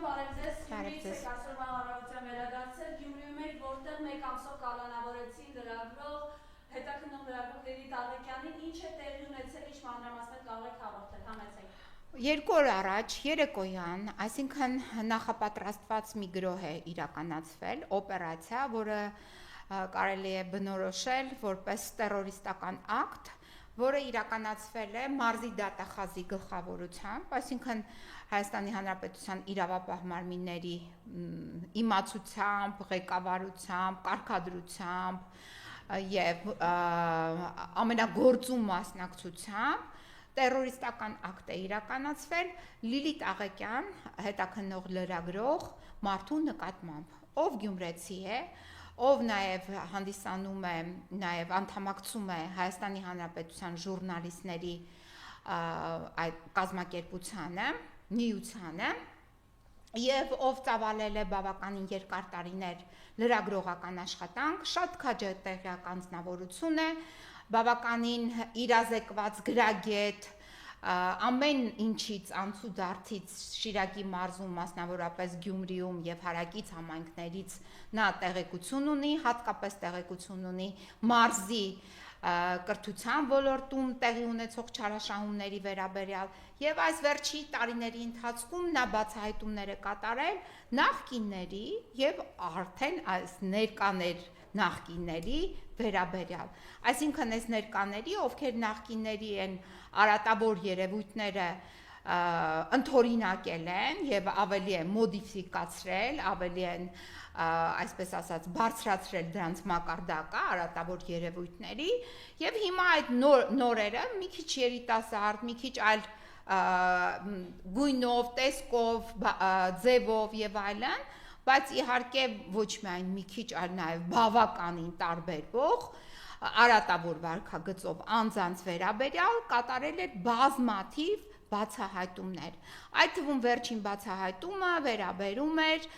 բարև ձեզ, Գյումրիից եք այսօրվա առավոտյան վերադարձել, Գյումրիում եք, որտեղ մեկ ամսով կալանավորեցին լրագրող, հետաքննող լրագրող Լիլիթ Աղեկյանին, ինչ է տեղի ունեցել, ինչ մանրամասներ կարող եք հաղորդել, համեցեք։ 2 օր առաջ երեկոյան, այսինքն նախապատրաստված մի գրոհ է իրականացվել, օպերացիա, որը կարելի է բնորոշել որպես տերորիստական ակտ, որը իրականացվել է մարզի դատախազի գլխավորությամբ, այսինքն Հայաստանի Հանրապետության իրավապահ մարմինների իմացությամբ, ղեկավարությամբ, կարգադրությամբ եւ ամենագործում մասնակցությամբ տերորիստական ակտ է իրականացվել Լիլիթ Աղեկյան, հետաքննող լրագրող մարդու նկատմամբ, ով գյումրեցի է, ով նաև հանդիսանում է, նաև անդամակցում է Հայաստանի Հանրապետության ժուրնալիստների այդ կազմակերպությանը, միությանը, եւ ով ծավալել է բավականին երկար տարիներ լրագրողական աշխատանք, շատ քաջ է տեղյակ անձնավորություն է, բավականին իրազեկված գրագետ, ամեն ինչից անցուդարձից Շիրակի մարզում, մասնավորապես Գյումրիում եւ հարակից համայնքներից նա տեղեկություն ունի, հատկապես տեղեկություն ունի մարզի կրթության ոլորտում տեղի ունեցող չարաշահումների վերաբերյալ եւ այս վերջի տարիների ընթացքում նա բացահայտումներ է կատարել նախկինների եւ արդեն այս ներկաներ նախկինների վերաբերյալ, այսինքն այս ներկաների, ովքեր նախկինների են արատավոր երևույթները ընդօրինակել են եւ ավելի են մոդիֆիկացրել, ավելի են այսպես ասած բարձրացրել դրանց մակարդակը արատավոր երևույթների եւ հիմա այդ նորերը մի քիչ երիտասարդ, մի քիչ այլ գույնով, տեսքով, ձևով եւ այլն, բայց իհարկե ոչ միայն մի քիչ, այլ նաեւ բավականին տարբերվող արատավոր վարքագծով անձանց վերաբերյալ կատարել է բազմաթիվ բացահայտումներ։ Այդ թվում վերջին բացահայտումը վերաբերում էր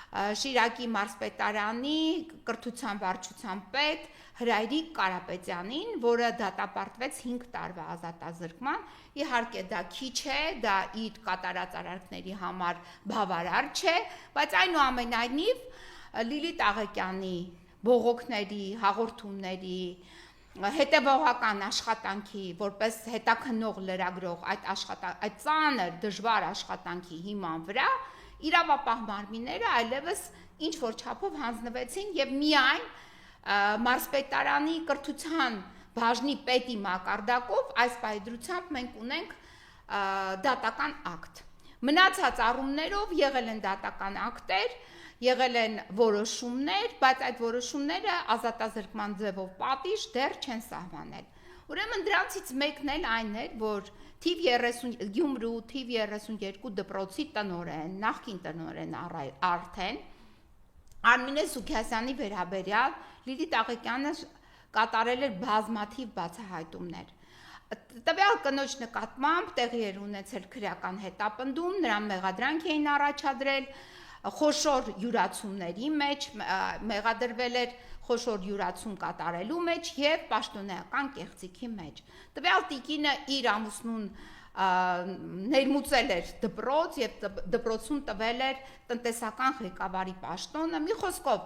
Շիրակի մարզպետարանի կրթության վարչության պետ Հրայրիկ Կարապետյանին, որը դատապարտվեց 5 տարվա ազատազրկման, իհարկե դա քիչ է, դա իր կատարած արարքների համար բավարար չէ, բայց այնուամենայնիվ Լիլիթ Աղեկյանի բողոքների, հաղորդումների, հետևողական աշխատանքի, որպես հետաքննող լրագրող այդ ծանր դժվար աշխատանքի հիման վրա իրավապահ մարմինները այլևս ինչ որ չափով հանձնվեցին եւ միայն մարզպետարանի կրթության բաժնի պետի մակարդակով այս պայդրությամբ մենք ունենք դատական ակտ։ Մնացած առումներով եղել են դատական ակտեր, եղել են որոշումներ, բայց այդ որոշումները ազատազրկման ձևով պատիժ դեռ չեն սահմանել։ Ուրեմն դրանցից մեկն էլ այն էր, որ Գյումրու թիվ 32 դպրոցի տնօրեն, նախկին տնօրեն արդեն Արմինե Սուքիասյանի վերաբերյալ Լիլիթ Աղեկյանը կատարել էր բազմաթիվ բացահայտումներ։ Տվյալ կնոջ նկատմամբ տեղի էր ունեցել քրեական հետապնդում, նրան մեղադրանք էին առաջադրել խոշոր յուրացումների մեջ, մեղադրվել էր խոշոր յուրացում կատարելու մեջ եւ պաշտոնեական կեղծիքի մեջ։ Տվյալ տիկինը իր ամուսնուն ներմուծել էր դպրոց եւ դպրոցում տվել էր տնտեսական ղեկավարի պաշտոնը, մի խոսքով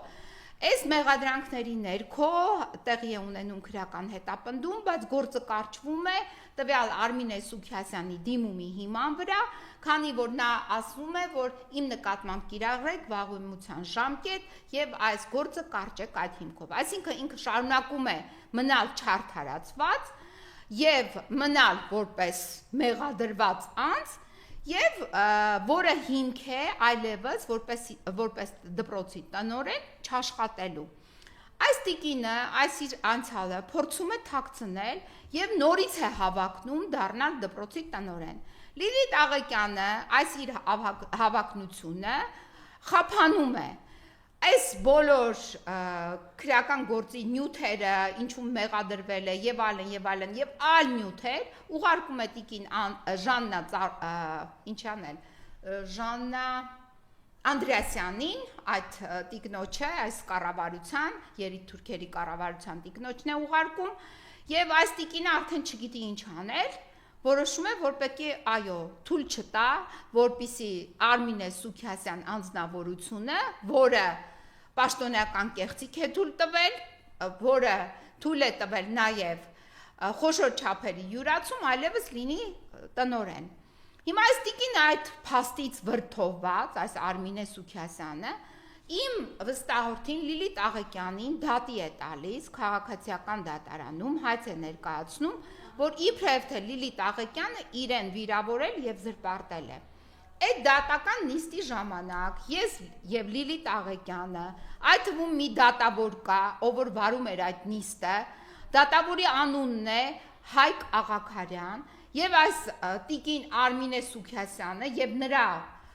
այս մեղադրանքների ներքո տեղի է ունենում քրեական հետապնդում, բայց գործը կարճվում է տվյալ Արմինե Սուքիասյանի դիմումի հիման վրա, քանի որ նա ասում է, որ իմ նկատմամբ կիրառեք վաղուեմության ժամկետ եւ այս գործը կարճեք այդ հիմքով։ Այսինքն ինքը շարունակում է մնալ չարդարացված եւ մնալ որպես մեղադրված անձ եւ որը հիմք է այլևս որպես դպրոցի տնօրեն չաշխատելու։ Այս տիկինը, այս իր անցյալը փորձում է թաքցնել եւ նորից է հավակնում դառնալ դպրոցի տնօրեն։ Լիլիթ Աղեկյանը այս իր հավակնությունը խափանում է այս բոլոր քրեական գործի նյութերը, ինչում մեղադրվել է եւ այլն եւ այլ նյութեր ուղարկում է տիկին Ժաննա Անդրեասյանին, այդ տիկնոջը, այս կառավարության, երիտթուրքերի կառավարության տիկնոջն է ուղարկում եւ այս տիկինը արդեն չգիտի ինչ անել, որոշում է, որ պետք է այո, թույլ չտա, որպիսի Արմինե Սուքիասյան անձնավորությունը, որը պաշտոնական կեղծիք է թույլ տվել, որը թույլ է տվել նաև խոշոր չափերի յուրացում, այլևս լինի տնօրեն։ Հիմա այս տիկին այդ փաստից վրդովված, այս Արմինե Սուքիասյանը իմ վստահորդին Լիլիթ Աղեկյանին դատի է տալիս քաղաքացիական դատարանում, հայց է ներկայացնում, որ իբրև թե Լիլիթ Աղեկյանը իրեն վիրավորել եւ զրպարտել է։ Այդ դատական նիստի ժամանակ ես եւ Լիլիթ Աղեկյանը, այդ թվում մի դատավոր կա, ով որ վարում էր այդ նիստը, դատավորի անունն է Հայկ Աղաքարյան, եւ այս տիկին Արմինե Սուքիասյանը եւ նրա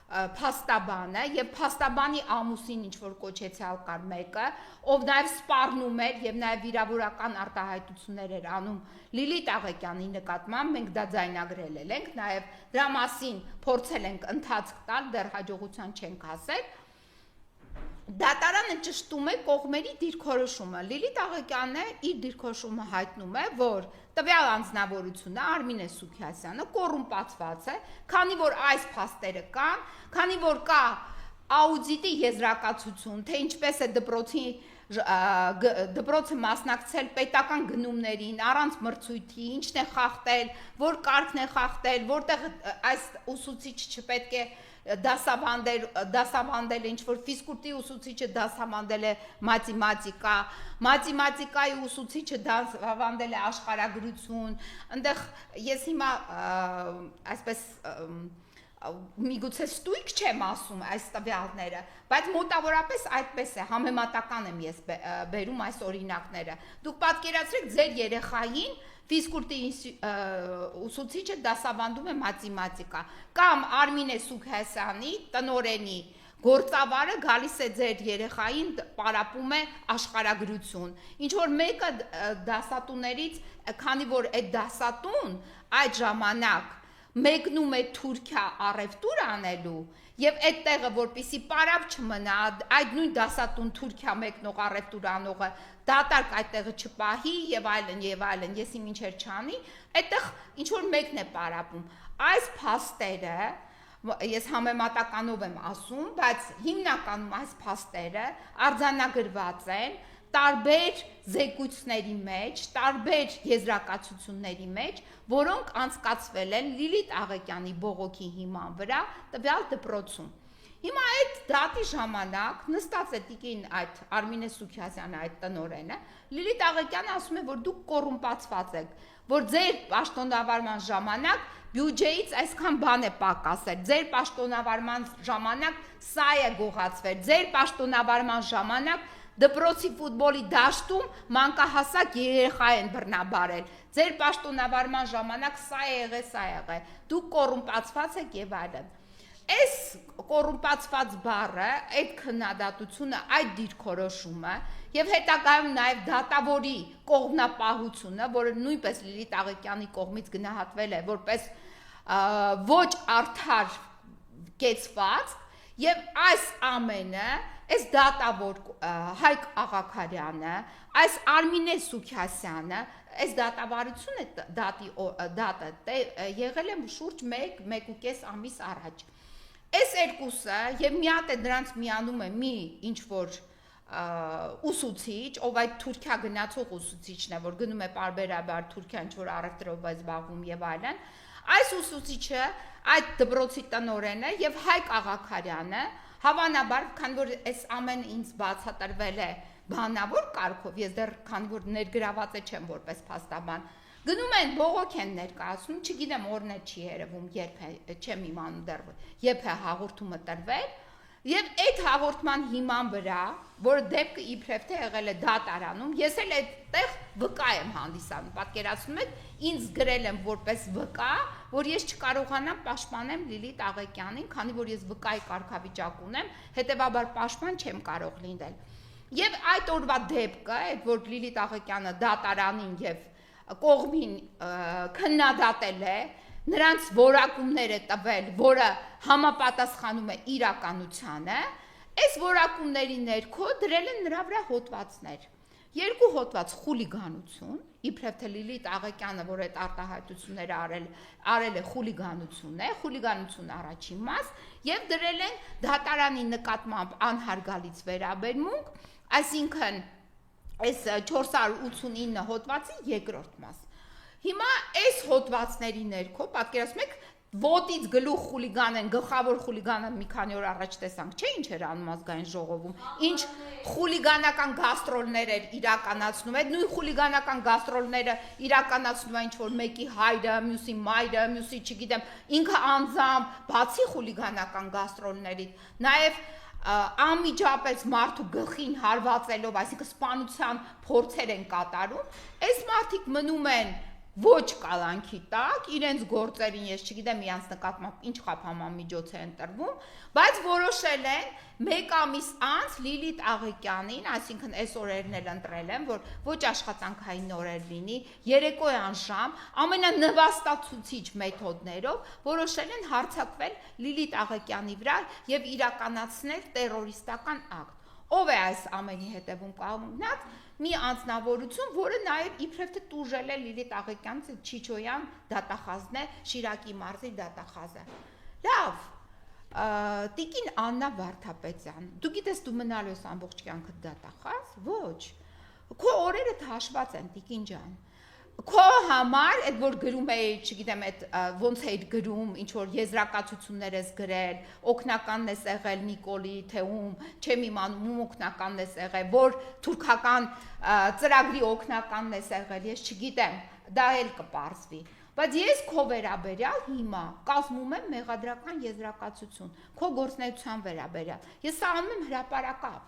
փաստաբանը եւ փաստաբանի ամուսին ինչ որ կոչեցյալ կար մեկը, ով նաեւ սպառնում էր եւ նաեւ վիրավորական արտահայտություններ էր անում Լիլիթ Աղեկյանի նկատմամբ, մենք դա ձայնագրել ենք, նաեւ դրա մասին փորձել ենք ընթացք տալ, դեռ հաջողության չենք հասել։ Դատարանը ճշտում է կողմերի դիրքորոշումը։ Լիլիթ Աղեկյանը իր դիրքորոշումը հայտնում է, որ տվյալ անձնավորությունը Արմինե Սուքիասյանը կոռումպացված է, քանի որ այս փաստերը կան, քանի որ կա աուդիտի եզրակացություն, թե ինչպես է դպրոցը մասնակցել պետական գնումներին առանց մրցույթի, ինչն է խախտել, որ կարգն է խախտել, որտեղ այս ուսուցիչ չպետք է դասավանդել ինչ որ ֆիզկուլտուրի ուսուցիչը դասավանդել է մաթեմատիկա, մաթեմատիկայի ուսուցիչը դասավանդել է աշխարհագրություն, այնտեղ ես հիմա այսպես միգուցե ստույգ չեմ ասում այս տվյալները, բայց մոտավորապես այդպես է, համեմատական եմ ես բերում այս օրինակները։ Դուք պատկերացրեք ձեր երեխային ֆիզկուլտուրի ուսուցիչը դասավանդում է մաթեմատիկա, կամ Արմինե Սուքիասյանի տնօրենի գործավարը գալիս է ձեր երեխային պարապում է աշխարհագրություն։ Ինչ որ մեկը դասատուներից, քանի որ այդ դասատուն այդ ժամանակ մեկնում է Թուրքիա առևտուր անելու եւ այդ տեղը որպիսի պարապ չմնա, այդ նույն դասատուն Թուրքիա մեկնող առևտուր անողը դատարկ այդ տեղը չպահի եւ այլն, ես իմ ինչեր չանի, այդտեղ ինչ որ մեկն է պարապում։ Այս փաստերը ես համեմատականով եմ ասում, բայց հիմնականում այս փաստերը արձանագրված են տարբեր զեկույցների մեջ, տարբեր եզրակացությունների մեջ, որոնք անցկացվել են Լիլիթ Աղեկյանի բողոքի հիման վրա տվյալ դպրոցում։ Հիմա այդ դատի ժամանակ նստած է տիկին այդ Արմինե Սուքիասյանը այդ տնօրենը, Լիլիթ Աղեկյանը ասում է, որ դուք կոռումպացված եք, որ ձեր պաշտոնավարման ժամանակ բյուջեից այսքան բան է պակասել, ձեր պաշտոնավարման ժամանակ սա է գողացվել, ձեր պաշտոնավարման ժամանակ դպրոցի ֆուտբոլի դաշտում մանկահասակ երեխա են բռնաբարել, ձեր պաշտոնավարման ժամանակ սա է եղել, դուք կոռումպացված եք եւ այլն։ Այս կոռումպացված բառը, այդ քննադատությունը, այդ դիրքորոշումը եւ հետագայում նաեւ դատավորի կողմնապահությունը, որը նույնպես Լիլիթ Աղեկյանի կողմից գնահատվել է որպես ոչ արդար կեցվածք, եւ այս ամենը այս դատավոր Հայկ Աղաքարյանը, այս Արմինե Սուքիասյանը, այս դատավարությունը դատը եղել է շուրջ 1.5 ամիս առաջ։ Այս երկուսը եւ մի հատ է դրանց միանում է մի ինչ որ ուսուցիչ, ով այդ Թուրքիա գնացող ուսուցիչն է, որ գնում է պարբերաբար Թուրքիա ինչ որ առևտրով է զբաղվում եւ այլն, այս ուսուցիչը, այդ դպրոցի տնօրենը եւ Հայկ Աղաքարյանը, հավանաբար, քանի որ այս ամենը ինձ բացատրվել է բանավոր կարգով, ես դեռ քանի որ ներգրաված չեմ որպես փաստաբան, գնում են բողոք են ներկայացնում, չգիտեմ օրն է չի երևում, երբ է, չեմ իմանում դեռ, երբ է հաղորդումը տրվել, եւ այդ հաղորդման հիման վրա, որ դեպքը իբրև թե եղել է դատարանում, ես էլ այդտեղ վկա եմ հանդիսանում, պատկերացնում եք, ինձ գրել եմ որպես վկա, որ ես չկարողանամ պաշտպանեմ Լիլիթ Աղեկյանին, քանի որ ես վկայի կարգավիճակ ունեմ, հետեւաբար պաշտպան չեմ կարող լինել։ Եվ այդ օրվա դեպքը, այդ որ Լիլիթ Աղեկյանը դատարանին եւ կողմին քննադատել է, նրանց որակումներ է տվել, որը համապատասխանում է իրականությանը, այս որակումների ներքո դրել են նրա վրա հոդվածներ։ Երկու հոդված խուլիգանություն, իբրև թե Լիլիթ Աղեկյանը, որ այդ արտահայտությունները արել է խուլիգանություն առաջին մաս, եւ դրել են դատարանի նկատմամբ անհարգալից վերաբերմունք, այսինքն այս 489 հոդվածի երկրորդ մաս։ Հիմա այս հոդվածների ներքո պատկերացնում եք ոտից գլուխ խուլիգան են, գլխավոր խուլիգանը մի քանի օր առաջ տեսանք, չէ՞ ինչ էր անում ազգային ժողովում, ինչ խուլիգանական գաստրոլներ էր իրականացնում, այդ նույն խուլիգանական գաստրոլները իրականացնում է ինչ որ մեկի հայրը, մյուսի մայրը, մյուսի չգիտեմ, ինքը անձամբ, բացի խուլիգանական գաստրոլներից, նաև անմիջապես մարդու գլխին հարվածելով, այսինքն սպանության փորձեր են կատարում, այս մարդիկ մնում են ոչ կալանքի տակ, իրենց գործերին ես չգիտեմ իրանց նկատմամբ ինչ խափանամիջոց է ընտրվում, բայց որոշել են մեկ ամիս անց Լիլիթ Աղեկյանին, այսինքն այս օրերն էլ ընտրել են, որ ոչ աշխատանքային օրեր լինի, երեկոյան ժամ, ամենանվաստացուցիչ մեթոդներով որոշել են հարձակվել Լիլիթ Աղեկյանի վրա եւ իրականացնել տերորիստական ակտ։ Ով է այս ամենի հետևում կանգնած, մի անձնավորություն, որը նաև իբրև թե տուժել է Լիլիթ Աղեկյանից Չիչոյան դատախազն է, Շիրակի մարզի դատախազը։ Լավ, տիկին Աննա Վարդապետյան, դու գիտես դու մնալու ես ամբողջ կյանքդ դատախազ, ոչ, քո օրերդ հաշված են, տիկին ջան, քո համար, այդ որ գրում էի, չգիտեմ, այդ ոնց էիր գրում, ինչ որ եզրակացություններ ես գրել, օգնականն ես եղել Նիկոլի, թե ում, չեմ իմանում, ում օգնականն ես եղել, որ թուրքական ծրագրի օգնականն ես եղել, ես չգիտեմ, դա էլ կպարզվի։ Բայց ես քո վերաբերյալ հիմա կազմում եմ մեղադրական եզրակացություն, քո գործունեության վերաբերյալ։ Ես սա անում եմ հրապարակավ։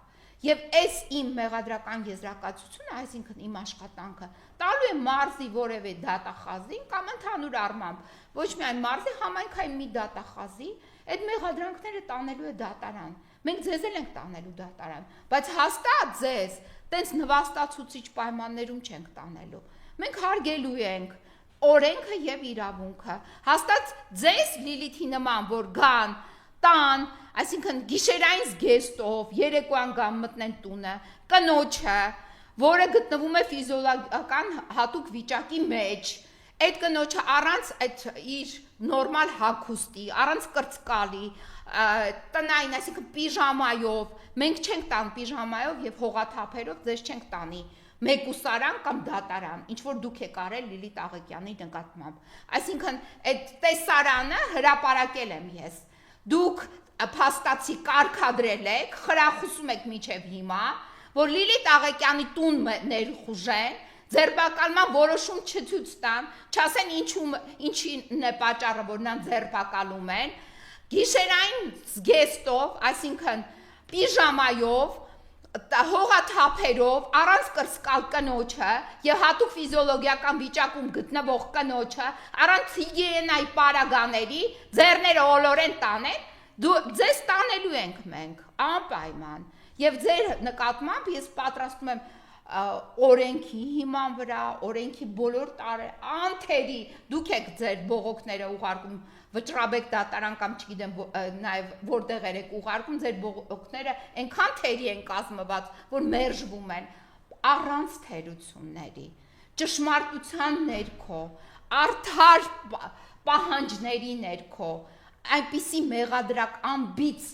Եվ այս իմ մեղադրական եզրակացությունը, այսինքն իմ աշխատանքը, տալու է մարզի որևէ դատախազին կամ ընդհանուր առմամբ, ոչ միայն մարզի, համայնքային մի դատախազի, այդ մեղադրանքները տանելու է դատարան։ Մենք ձեզ էլ ենք տանելու դատարան, բայց հաստատ ձեզ տենց նվաստացուցիչ պայմաններում չենք տանելու։ Մենք հարգելու ենք օրենքը եւ իրավունքը։ Հաստատ ձեզ Լիլիթի նման, որ գան, տան, այսինքն գիշերային զգեստով, երեկոյան գան մտնեն տունը, կնոջը, որը գտնվում է ֆիզիոլոգիական հատուկ վիճակի մեջ, այդ կնոջը առանց այդ իր նորմալ հագուստի, առանց կրծկալի, տնային, այսինքն պիժամայով, մենք չենք տան պիժամայով եւ հողաթափերով ձեզ չենք տանի մեկուսարան կամ դատարան, ինչ որ դուք եք արել Լիլիթ Աղեկյանի նկատմամբ։ Այսինքն այդ տեսարանը հրապարակել եմ ես։ Դուք փաստացի կարգադրել եք, խրախուսում եք միջև հիմա, որ Լիլիթ Աղեկյանի տուն ներխուժեն, ձերբակալման որոշում չցույց տան, չասեն ինչին է պատճառը, որ նրան ձերբակալում են, գիշերային զգեստով, այսինքն պիժամայով, հողաթափերով, առանց կրծկալ կնոջը եւ հատուկ ֆիզիոլոգիական վիճակում գտնվող կնոջը, առանց հիգիենայի պարագաների, ձեռները ոլորեն տանեն, ձեզ տանելու ենք մենք, անպայման։ Եվ ձեր նկատմամբ ես պատրաստում եմ օրենքի հիման վրա, օրենքի բոլոր անթերի, դուք եք ձեր բողոքները ուղարկում Վճռաբեկ դատարան կամ չգիտեմ նաև որտեղ եք ուղարկում ձեր բողոքները այնքան թերի են կազմված, որ մերժվում են առանց թերությունների, ճշմարտության ներքո, արդար պահանջների ներքո, այնպիսի մեղադրական բիծ,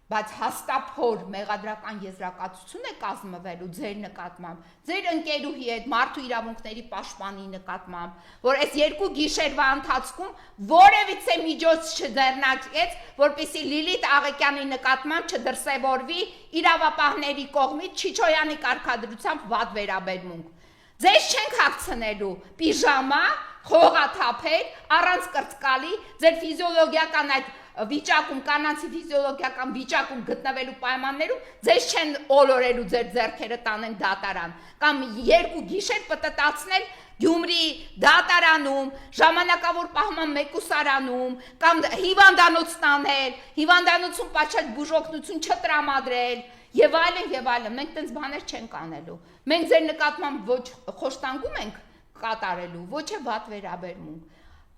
բայց հաստափոր մեղադրական եզրակացություն է կազմվելու ձեր նկատմամբ, ձեր ընկերուհի հետ մարդու իրավունքների պաշտպանի նկատմամբ, որ այս երկու գիշերվա ընթացքում որևիցե միջոց չձեռնարկեց, որպեսզի Լիլիթ Աղեկյանի նկատմամբ չդրսևորվի իրավապահների կողմից Չիչոյանի կարգադրությամբ վատ վերաբերմունք։ Ձեզ չենք հագցնելու պիժամա, հողաթափեր, առանց կրծկալի, ձեր ֆիզիոլոգիական այդ վիճակում, կանանցի ֆիզիոլոգիական վիճակում գտնվելու պայմաններում ձեզ չեն ոլորելու ձեր ձեռքերը տանեն դատարան, կամ երկու գիշեր պտտացնել Գյումրի դատարանում, ժամանակավոր պահման մեկուսարանում, կամ հիվանդանոց տանել, հիվանդանոցում պատշաճ բուժօգնություն չտրամադրել, եւ այլն, մենք տենց բաներ չենք անելու։ Մենք ձեր նկատմամբ ոչ խոշտանգում ենք կատարելու, ոչ է վատ վերաբերմունք։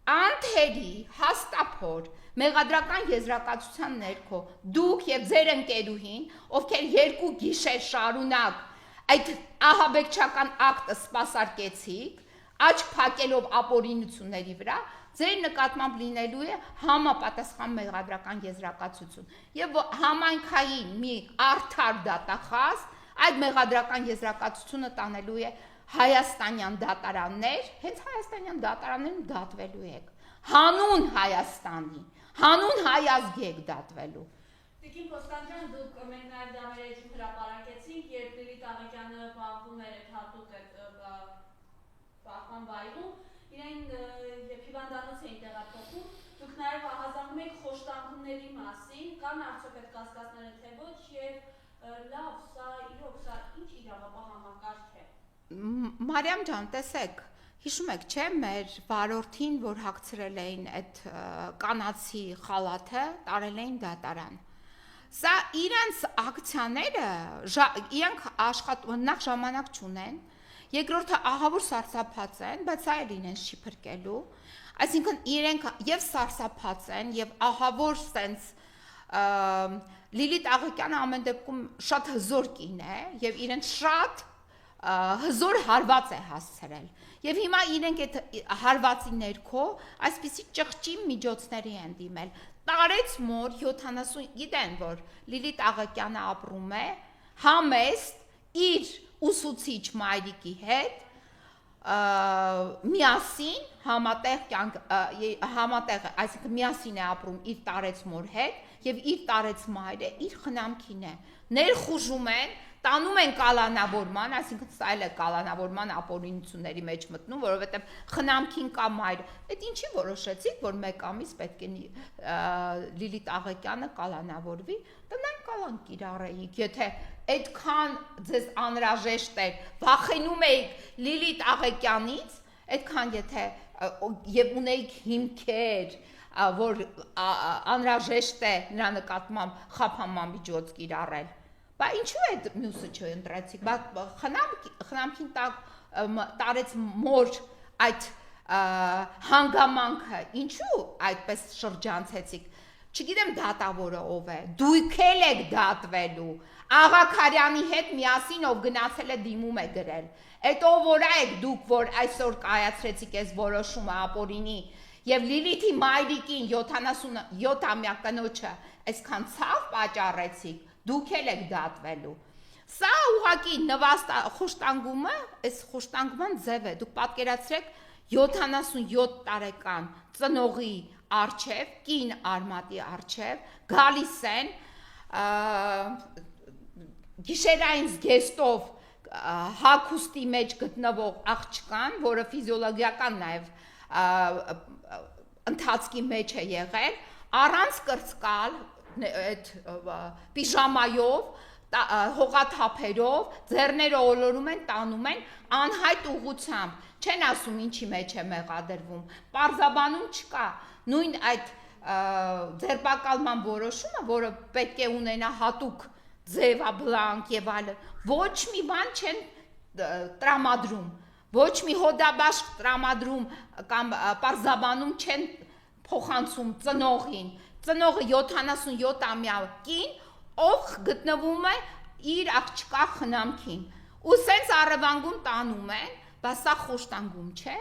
Անթերի հաստափոր մեղադրական եզրակացության ներքո դուք եւ ձեր ընկերուհին, ովքեր երկու գիշեր շարունակ այդ ահաբեկչական ակտը սպասարկեցիք, աչք փակելով ապօրինությունների վրա, ձեր նկատմամբ լինելու է համապատասխան մեղադրական եզրակացություն եւ համայնքային մի արդար դատախազ այդ մեղադրական եզրակացությունը տանելու է հայաստանյան դատարաններ, հենց հայաստանյան դատարաններում դատվելու եք, հանուն Հայաստանի, հանուն հայ ազգի եք դատվելու։ Տիկին Կոստանդյան, դուք մենք նաև դա մեր էջում հրապարակեցինք, երբ Լիլիթ Աղեկյանը պահվում էր այդ հատուկ պահման վայրում, իրեն երբ հիվանդանոց էին տեղափոխում, դուք նաև ահազանգում եք խոշտանգումների մասին, կան արդյոք այդ կասկածները թե ոչ, եւ լավ, սա իրոք սա ինչ իրավապահ համակարգ է։ Մարիամ ջան, տեսեք, հիշում եք, չէ, մեր վարորդին, որ հագցրել էին այդ կանացի խալաթը, տարել էին դատարան։ Սա իրենց ակցիաները, իրենք նախ ժամանակ չունեն, երկրորդը ահավոր սարսափած են, բայց սա էլ իրենց չի փրկելու, այսինքն իրենք եւ սարսափած են եւ ահավոր սենց Լիլիթ Աղեկյանը ամեն դեպքում շատ հզոր կին է եւ իրենց շատ հզոր հարված է հասցրել եւ հիմա իրենք այդ հարվածի ներքո այսպիսի ճղճի միջոցների են դիմել տարեց մոր 70 գիտեն որ Լիլիթ Աղեկյանը ապրում է համեստ իր ուսուցիչ մայրիկի հետ միասին համատեղ այսինքն միասին է ապրում իր տարեց մոր հետ եւ իր տարեց մայրը իր խնամքին է ներխուժում են տանում են կալանավորման, այսինքն սա էլ է կալանավորման ապօրինությունների մեջ մտնում, որովհետև խնամքին կա մայր։ Այդ ինչի որոշեցիք, որ մեկ ամիս պետք է Լիլիթ Աղեկյանը կալանավորվի, տնային կալան կիրառեիք, եթե այդքան ձեզ անհրաժեշտ էր, վախենում էիք Լիլիթ Աղեկյանից, այդքան եթե եւ ունեիք հիմքեր, որ անհրաժեշտ է նրա նկատմամբ խափանման միջոց կիրառել։ Բա ինչու է մյուսը չընտրեցիք, բա խնամքին տարեց մոր այդ հանգամանքը, ինչու այդպես շրջանցեցիք, չգիտեմ դատավորը ով է, դուք էլ եք դատվելու, Աղաքարյանի հետ միասին ով գնացել է դիմում է գրել, այդ ով որա եք դուք, որ այսօր կայացրեցիք այս որոշումը ապօրինի, եւ Լիլիթի մայրիկին 77-ամյա կնոջը այսքան ցավ պատճառեցիք, դուք էլ եք դատվելու։ Սա ուղղակի խոշտանգումը, այս խոշտանգման ձև է, դուք պատկերացրեք 77 տարեկան ծնողի առջև, կին արմատի առջև, գալիս են գիշերային զգեստով հագուստի մեջ գտնվող աղջկան, որը ֆիզիոլոգիական նաև ընթացքի մեջ է եղել, առանց կրծկալ, այդ պիժամայով, հողաթափերով, ձեռները ոլորում են, տանում են, անհայտ ուղղությամբ, չեն ասում ինչի մեջ է մեղադրվում, պարզաբանում չկա, նույն այդ ձերբակալման որոշումը, որը պետք է ունենա հատուկ ձևաբլանկ եւ այլն, ոչ մի բան չեն տրամադրում, ոչ մի հոդաբաշխ տրամադրում կամ պարզաբանում չեն փոխանցում ծնողին, ծնողը 77-ամյա կին, ով գտնվում է իր աղջկա խնամքին, ու սենց առևանգում տանում են, բա սա խոշտանգում չէ,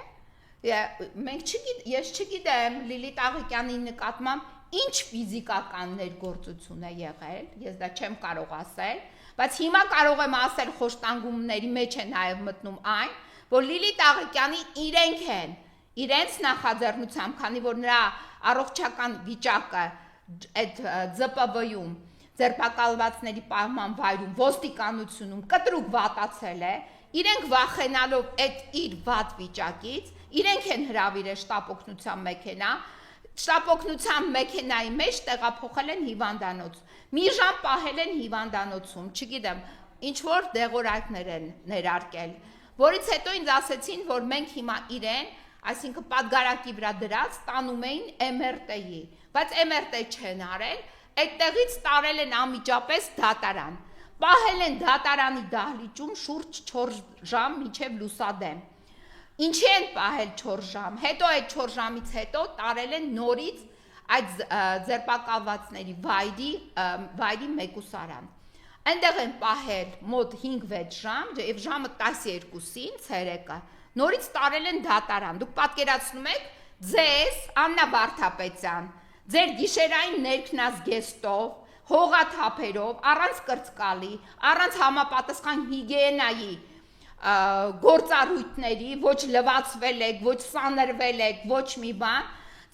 ես չգիտեմ Լիլիթ Աղեկյանի նկատմամբ ինչ ֆիզիկական ներգործություն է եղել, ես դա չեմ կարող ասել, բայց հիմա կարող եմ ասել խոշտանգումների մեջ է նաև մտնում այն, որ Լիլիթ Աղեկյանի իրենք են, իրենց նախաձեռնությամբ, քանի որ նրա առողջական վիճակը այդ ԶՊՎ-ում, ձերբակալվածների պահման վայրում, ոստիկանությունում կտրուկ վատացել է, իրենք վախենալով այդ իր վատ վիճակից, իրենք են հրավիրել շտապօգնության մեքենա, շտապօգնության մեքենայի մեջ տեղափոխել են հիվանդանոց, մի ժամ պահել են հիվանդանոցում, չգիտեմ, ինչ-որ դեղորայքներ են ներարկել, որից հետո ինձ ասեցին, որ մենք հիմա իրեն, այսինքն պատգարակի վրա դրած տանում էին MRT-ի, բայց MRT չեն արել, այդտեղից տարել են անմիջապես դատարան, պահել են դատարանի դահլիճում շուրջ 4 ժամ մինչև լուսադեմ, ինչի են պահել 4 ժամ, հետո այդ 4 ժամից հետո տարել են նորից այդ ձերբակալվածների վայրի մեկուսարան, այնտեղ են պահել մոտ 5-6 ժամ եւ ժամը 12-ին ցերեկը նորից տարել են դատարան։ Դուք պատկերացնում եք ձեզ Աննա Վարդապետյան, ձեր գիշերային ներքնազգեստով, հողաթափերով, առանց կրծկալի, առանց համապատասխան հիգիենայի գործառույթների, ոչ լվացվել եք, ոչ սանրվել եք, ոչ մի բան,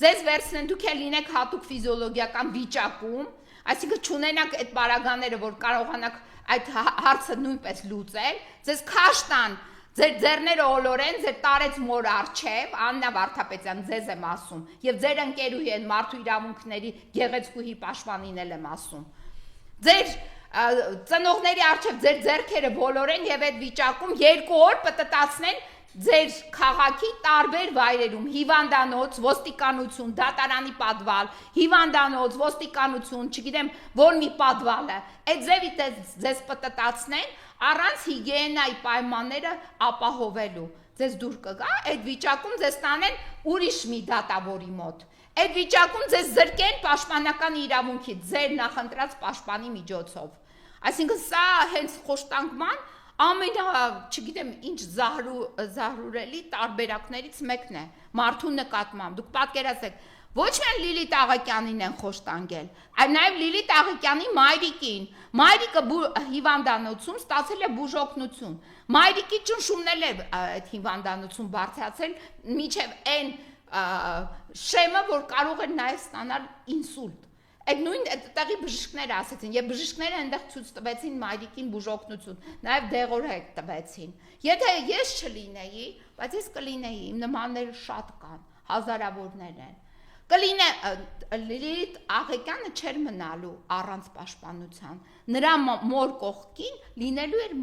ձեզ վերցնեն, դուք էլ լինեք հատուկ ֆիզիոլոգիական վիճակում, այսինքն չունենաք այդ պարագաները, որ կարողանաք այդ հարցը նույնպես լուծել, ձեզ քաշ տան, ձեր ձեռները ոլորեն, ձեր տարեց մոր առջև, Աննա Վարդապետյան, ձեզ եմ ասում, եւ ձեր ընկերուհի են մարդու իրավունքների գեղեցկուհի պաշտպանին էլ եմ ասում։ Ձեր ծնողների առջև ձեր ձեռքերը ոլորեն եւ այդ վիճակում 2 օր պտտացնեն ձեր քաղաքի տարբեր վայրերում, հիվանդանոց, ոստիկանություն, դատարանի պատվալ, հիվանդանոց, ոստիկանություն, չգիտեմ, որ մի պատվալը, այդ ձևի ձեզ պտտացնեն առանց հիգիենայի պայմանները ապահովելու։ Ձեզ դուր կգա, այդ վիճակում ձեզ տանեն ուրիշ մի դատավորի մոտ։ Այդ վիճակում ձեզ զրկեն պաշտպանական իրավունքից, ձեր նախընտրած պաշտպանի միջոցով։ Այսինքն սա հենց խոշտանգման չգիտեմ ինչ զահրուրելի տարբերակներից մեկն է մարդու նկատմամբ։ Դուք պատկերացրեք, ոչ միայն Լիլիթ Աղակյանին են խոշտանգել, այլ նաև Լիլիթ Աղակյանի մայրիկին։ Մայրիկը հիվանդանոցում ստացել է բուժօգնություն։ Մայրիկի ճնշումն էլ է այդ հիվանդանոցում բարձրացել մինչև այն շեմը, որ կարող է նաև ստանալ ինսուլտ։ Այդ նույն տեղի բժիշկները ասեցին, եւ բժիշկները այնտեղ ցույց տվեցին մայրիկին բուժօգնություն, նաեւ դեղորայք տվեցին։ Եթե ես չլինեի, բայց ես կլինեի, իմ նմանները շատ կան, հազարավորներ են։ Կլինե Լիլիթ Աղեկյանը չէր մնալու առանց պաշտպանության։ Նրա մոր կողքին լինելու էր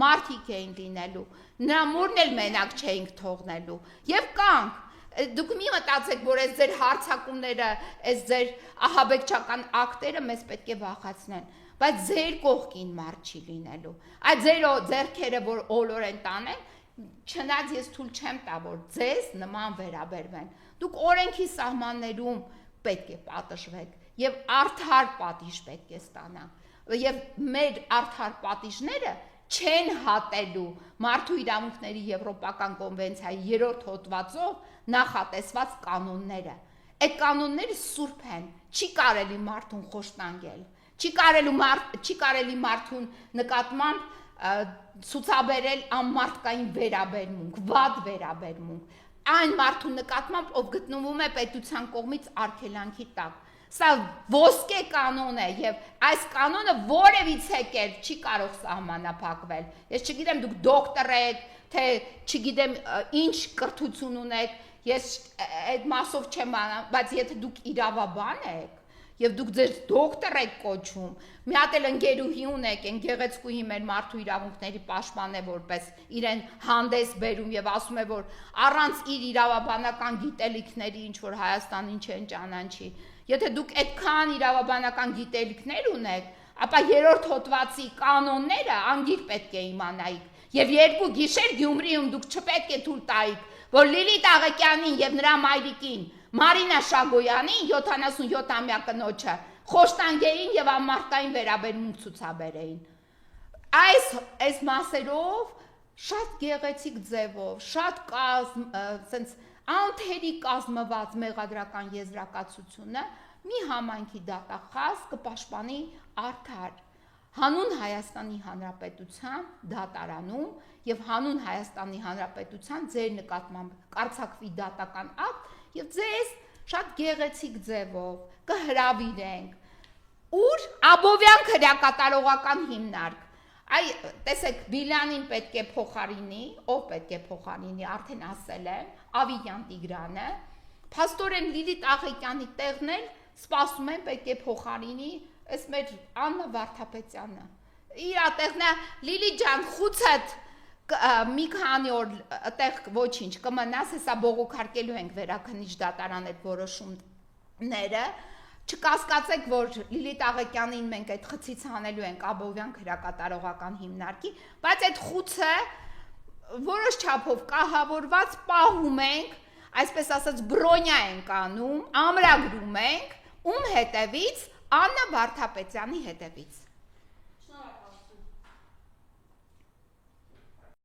մարդիկ էին լինելու։ Նրա մորն էլ մենակ չէինք թողնելու։ Եվ կանք Դուք մի մտածեք, որ այս ձեր հարցակումները, այս ձեր ահաբեկչական ակտերը մեզ պետք է վախեցնեն, բայց ձեր կողքին մարդ չի լինելու։ Այդ ձեր ձեռքերը, որ ոլոր են տանեն, չնայած ես թույլ չեմ տա, որ ձեզ նման վերաբերվեն։ Դուք օրենքի սահմաններում պետք է պատժվեք եւ արդար պատիժ պետք է ստանաք։ Եվ մեր արդար պատիժները չեն հատելու մարդու իրավունքների եվրոպական կոնվենցիայի 3-րդ հոդվածով նախատեսված կանոնները։ Այդ կանոնները սուրբ են, չի կարելի մարդուն խոշտանգել, չի կարելի մարդուն նկատմամբ ցուցաբերել անմարդկային վերաբերմունք, վատ վերաբերմունք, այն մարդու նկատմամբ, ով գտնվում է պետության կողմից արգելանքի տակ։ Սա ոսկե կանոն է եւ այս կանոնը որևիցե կերպ չի կարող սահմանափակվել։ Ես չգիտեմ դուք դոկտոր եք, թե չգիտեմ ինչ կրթություն ունեք, ես այդ մասով չեմ անում, բայց եթե դուք իրավաբան եք եւ դուք ձեր դոկտոր եք կոչում, մի հատ էլ ընկերուհի ունեք, այն գեղեցկուհի մեր մարդու իրավունքների պաշտպան է, որպես իրեն հանդես բերում եւ ասում է, որ առանց իր իրավաբանական գիտելիքների ինչ որ Հայաստանին չեն ճանաչի։ Եթե դուք այդքան իրավաբանական գիտելիքներ ունեք, ապա 3-րդ հոդվածի կանոնները անգիր պետք է իմանայիք։ Եվ 2 գիշեր Գյումրիում դուք չպետք է թույլ տայիք, որ Լիլիթ Աղեկյանին եւ նրա մայրիկին Մարինա Շագոյանին 77-ամյա կնոջը խոշտանգեին եւ անմարդկային վերաբերմունք ցուցաբերեին։ Այս մասերով շատ գեղեցիկ ձևով, շատ sense անթերի կազմված մեղադրական եզրակացությունը մի համայնքի դատախազ կպաշտպանի արդար հանուն Հայաստանի Հանրապետության դատարանում եւ հանուն Հայաստանի Հանրապետության ձեր նկատմամբ կարգավի դատական ակտ եւ ձեզ շատ գեղեցիկ ձևով կհրավիրենք ուր Աբովյան քրեակատարողական հիմնարկ տեսեք Բիլյանին պետք է փոխարինի, ով պետք է փոխարինի, արդեն ասել եմ, Ավիյան Տիգրանը, փաստորեն Լիլիթ Աղեկյանի տեղն էլ սպասում են պետք է փոխարինի, այս մեր Աննա Վարդապետյանը։ Իր տեղն է Լիլիթ ջան, խուցդ մի քանի օր այդտեղ ոչինչ կմնաս, հեսա բողոքարկելու ենք վերաքննիչ դատարան այդ որոշումները։ Չկասկածեք, որ Լիլիթ Աղեկյանին մենք այդ խցից հանելու ենք Աբովյան քրեակատարողական հիմնարկի, բայց այդ խուցը որոշ չափով կահավորված պահում ենք, այսպես ասած բրոնյա ենք անում, ամրագրում ենք, ում հետևից Աննա Վարդապետյանի հետևից։